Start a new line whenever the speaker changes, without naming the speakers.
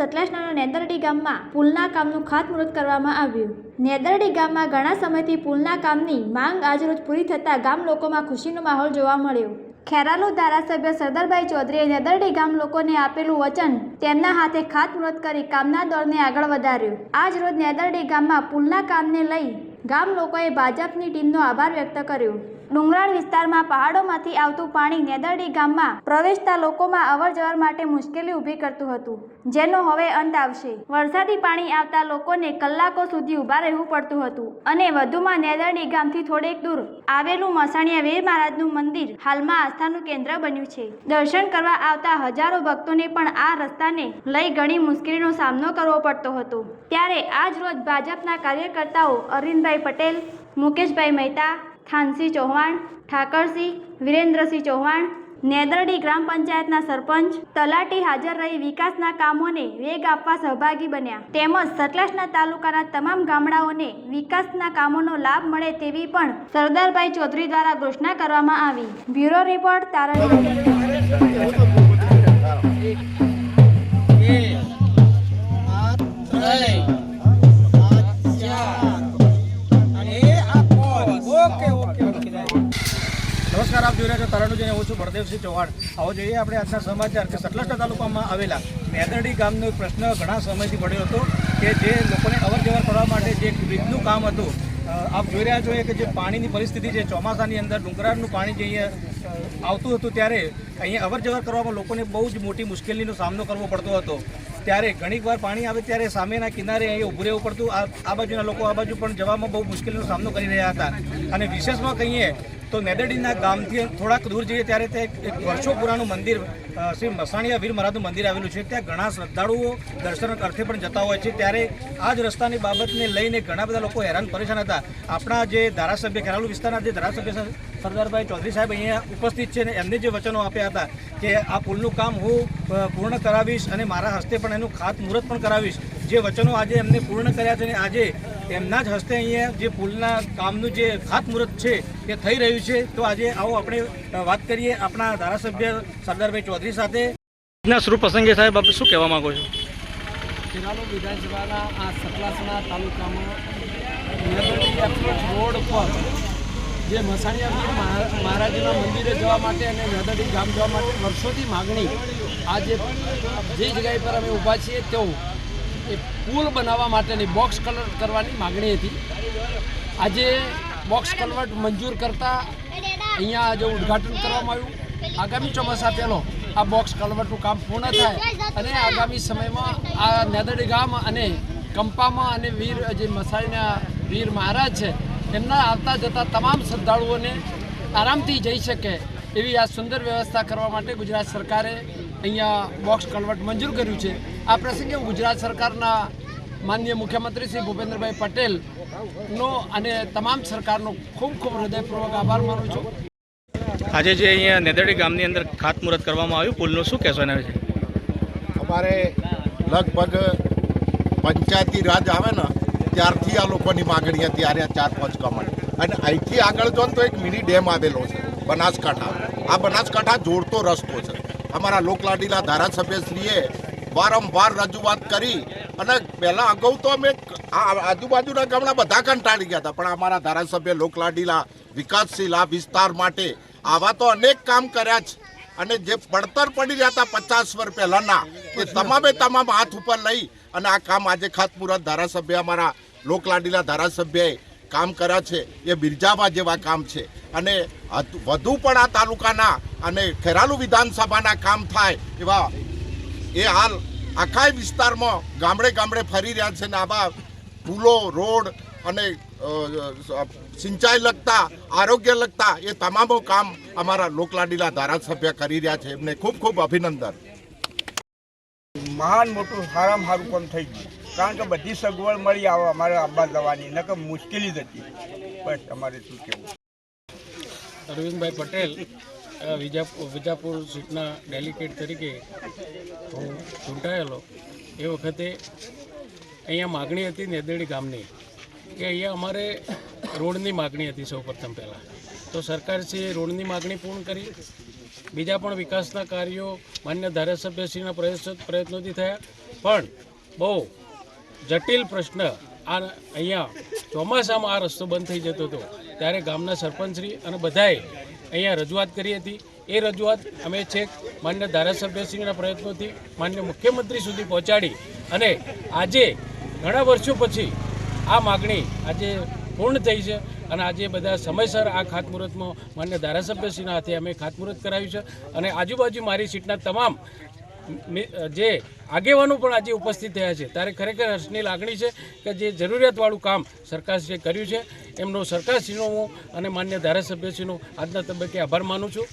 સતલાસના નેદરડી ગામમાં પુલના કામનું ખાતમુહૂર્ત કરવામાં આવ્યું। નેદરડી ગામમાં ઘણા સમયથી પુલના કામની માંગ આજરોજ પૂરી થતાં ગામ લોકોમાં ખુશીનો માહોલ જોવા મળ્યો। ખેરાલુ ધારાસભ્ય સરદારભાઈ ચૌધરીએ નેદરડી ગામ લોકોને આપેલું વચન તેમના હાથે ખાતમુહૂર્ત કરી કામના દોરને આગળ વધાર્યો। આજ રોજ નેદરડી ગામમાં પુલના કામને લઈ ગામ લોકોએ ભાજપની ટીમનો આભાર વ્યક્ત કર્યો। ડુંગરાળ વિસ્તારમાં પહાડોમાંથી આવતું પાણી નેદરડી ગામમાં પ્રવેશતા લોકોમાં અવરજવર માટે મુશ્કેલી ઊભી કરતું હતું, જેનો હવે અંત આવશે। વરસાદી પાણી આવતા લોકોને કલાકો સુધી ઊભા રહેવું પડતું હતું અને વધુમાં નેદરડી ગામથી થોડેક દૂર આવેલું મસાણીયા વીર મહારાજનું મંદિર હાલમાં આસ્થાનું કેન્દ્ર બન્યું છે। દર્શન કરવા આવતા હજારો ભક્તોને પણ આ રસ્તાને લઈ ઘણી મુશ્કેલીનો સામનો કરવો પડતો હતો। ત્યારે આજ રોજ ભાજપના કાર્યકર્તાઓ અરવિંદભાઈ પટેલ, મુકેશભાઈ મહેતા, થાનસિંહ ચૌહાણ, ઠાકરસિંહ, વિરેન્દ્રસિંહ ચૌહાણ, નેદરડી ગ્રામ પંચાયતના સરપંચ, તલાટી હાજર રહી વિકાસના કામોને વેગ આપવા સહભાગી બન્યા તેમજ સતલાસના તાલુકાના તમામ ગામડાઓને વિકાસના કામોનો લાભ મળે તેવી પણ સરદારભાઈ ચૌધરી દ્વારા ઘોષણા કરવામાં આવી। બ્યુરો રિપોર્ટ તારણજી।
नमस्कार, आप जो रहे तारणुजी हूँ छूँ बलदेवसिंह चौहान। आओ जो अपने आज समाचार के सतलासना तालुका में आवेला नेदरडी गामनो प्रश्न घना समय पड़ो तो कि जे लोकोने अवर जवर करवा जे ब्रिजनु काम हतुं। आप जोई रह्या छो कि जे पाणीनी परिस्थिति छे ચોમાસાની અંદર ડુંગરાળનું પાણી જે અહીંયા આવતું હતું ત્યારે અહીંયા અવર જવર કરવામાં લોકોને બહુ જ મોટી મુશ્કેલીનો સામનો કરવો પડતો હતો। ત્યારે ઘણીવાર પાણી આવે ત્યારે સામેના કિનારે અહીંયા ઊભું રહેવું પડતું। આ બાજુના લોકો આ બાજુ પણ જવામાં બહુ મુશ્કેલીનો સામનો કરી રહ્યા હતા। અને વિશેષમાં કહીએ તો નેદરડીના ગામથી થોડાક દૂર જઈએ ત્યારે તે એક વર્ષો પુરાણું મંદિર શ્રી મસાણીયા વીર મહારાજનું મંદિર આવેલું છે। ત્યાં ઘણા શ્રદ્ધાળુઓ દર્શન અર્થે પણ જતા હોય છે। ત્યારે આ જ રસ્તાની બાબતને લઈને ઘણા બધા લોકો હેરાન પરેશાન હતા। આપણા જે ધારાસભ્ય ખેરાલુ વિસ્તારના જે ધારાસભ્ય સરદારભાઈ ચૌધરી સાહેબ અહીંયા ઉપસ્થિત છે ને એમને જે વચનો આપ્યા હતા કે આ પુલનું કામ હું પૂર્ણ કરાવીશ અને મારા હસ્તે પણ એનું ખાતમુહૂર્ત પણ કરાવીશ, જે વચનો આજે એમને પૂર્ણ કર્યા છે ને આજે એમના જ હસ્તે અહીંયા જે પુલના કામનું જે ખાતમુહૂર્ત છે એ થઈ રહ્યું છે। તો આજે આવો આપણે વાત કરીએ આપણા ધારાસભ્ય સરદારભાઈ ચૌધરી સાથે। ના શુભ પ્રસંગે સાહેબ આપ શું કહેવા માંગો છો?
ખેરાલુ વિધાનસભાના આ સતલાસના તાલુકામાં નેદરડી એપ્રોચ રોડ પર જે મસાણીયા વીર મહારાજના મંદિરે જવા માટે અને નેદરડી ગામ જવા માટે વર્ષોથી માગણી, આજે જે જગ્યાએ પર અમે ઊભા છીએ તેઓ એ પુલ બનાવવા માટેની બોક્સ કલર કરવાની માગણી હતી। આજે બોક્સ કલવર્ટ મંજૂર કરતાં અહીંયા આજે ઉદ્ઘાટન કરવામાં આવ્યું। આગામી ચોમાસા પહેલો આ બોક્સ કલવર્ટનું કામ પૂર્ણ થાય અને આગામી સમયમાં આ નેદરડી ગામ અને કંપામાં અને જે મસાણીના વીર મહારાજ છે એમના આવતા જતા તમામ શ્રદ્ધાળુઓને આરામથી જઈ શકે એવી આ સુંદર વ્યવસ્થા કરવા માટે ગુજરાત સરકારે અહીંયા બોક્સ કલવર્ટ મંજૂર કર્યું છે। આ પ્રસંગે હું ગુજરાત સરકારના માનનીય મુખ્યમંત્રી શ્રી ભૂપેન્દ્રભાઈ પટેલનો અને તમામ સરકારનો ખૂબ ખૂબ હૃદયપૂર્વક આભાર માનું છું।
આજે જે અહીંયા નેદરડી ગામની અંદર ખાતમુહૂર્ત કરવામાં આવ્યું પુલનું, શું કહેશો એના વિશે?
અમારે લગભગ પંચાયતી રાજ આવે ને ત્યારથી આ લોકોની માગણી હતી આ 4-5 કમણ, અને અહીંથી આગળ જો તો એક મિની ડેમ આવેલો છે બનાસકાંઠા। આ બનાસકાંઠા જોડતો રસ્તો છે। અમારા લોકલાડીલા ધારાસભ્યશ્રીએ વારંવાર રજૂઆત કરી અને પહેલાં અગાઉ તો અમે આજુબાજુના ગામના બધા કંટાળી ગયા હતા, પણ અમારા ધારાસભ્ય લોકલાડીલા વિકાસશીલ આ વિસ્તાર માટે આવા તો અનેક કામ કર્યા છે। અને જે પડતર પડી રહ્યા હતા 50 વર્ષ પહેલાંના એ તમામે તમામ હાથ ઉપર લઈ અને આ કામ આજે ખાતમુહૂર્ત ધારાસભ્ય અમારા લોકલાડીલા ધારાસભ્યએ કામ કર્યા છે એ બિરજાવા જેવા કામ છે। અને વધુ પણ આ તાલુકાના અને ખેરાલુ વિધાનસભાના કામ થાય એવા એ હાલ આખા વિસ્તારમાં ગામડે ગામડે ફરી રહ્યા છે ને આવા પુલો, રોડ અને સિંચાઈ લગતા, આરોગ્ય લગતા એ તમામ કામ અમારા લોકલાડીલા ધારાસભ્ય કરી રહ્યા છે। એમને ખૂબ ખૂબ અભિનંદન।
મહાન મોટું સારામાં સારું કામ થઈ ગયું, કારણ કે બધી સગવડ મળી આવે અમારે આવવા જવાની, ન કે મુશ્કેલી જ હતી। બસ અમારે શું કહેવું?
અરવિંદભાઈ પટેલ વિજાપુર સીટના ડેલિગેટ તરીકે હું ચૂંટાયેલો એ વખતે અહીંયા માગણી હતી નેદરડી ગામની કે અહીંયા અમારે રોડની માગણી હતી સૌ પ્રથમ પહેલાં। તો સરકારશ્રીએ રોડની માગણી પૂર્ણ કરી, બીજા પણ વિકાસના કાર્યો માન્ય ધારાસભ્યશ્રીના પ્રયત્નોથી થયા, પણ બહુ જટિલ પ્રશ્ન આ અહીંયા ચોમાસામાં આ રસ્તો બંધ થઈ જતો હતો ત્યારે ગામના સરપંચશ્રી અને બધાએ અહીંયા રજૂઆત કરી હતી. એ રજૂઆત અમે છેક માન્ય ધારાસભ્યશ્રીના પ્રયત્નોથી માન્ય મુખ્યમંત્રી સુધી પહોંચાડી અને આજે ઘણા વર્ષો પછી આ માગણી આજે પૂર્ણ થઈ છે અને આજે બધા સમયસર આ ખાતમુહૂર્તમાં માન્ય ધારાસભ્યશ્રીના હાથે અમે ખાતમુહૂર્ત કરાવ્યું છે અને આજુબાજુ મારી સીટના તમામ જે આગેવાનો પણ આજે ઉપસ્થિત થયા છે ત્યારે ખરેખર હર્ષની લાગણી છે કે જે જરૂરિયાતવાળું કામ સરકારશ્રીએ કર્યું છે એમનો સરકારશ્રીનો હું અને માન્ય ધારાસભ્યશ્રીનો આજના તબક્કે આભાર માનું છું.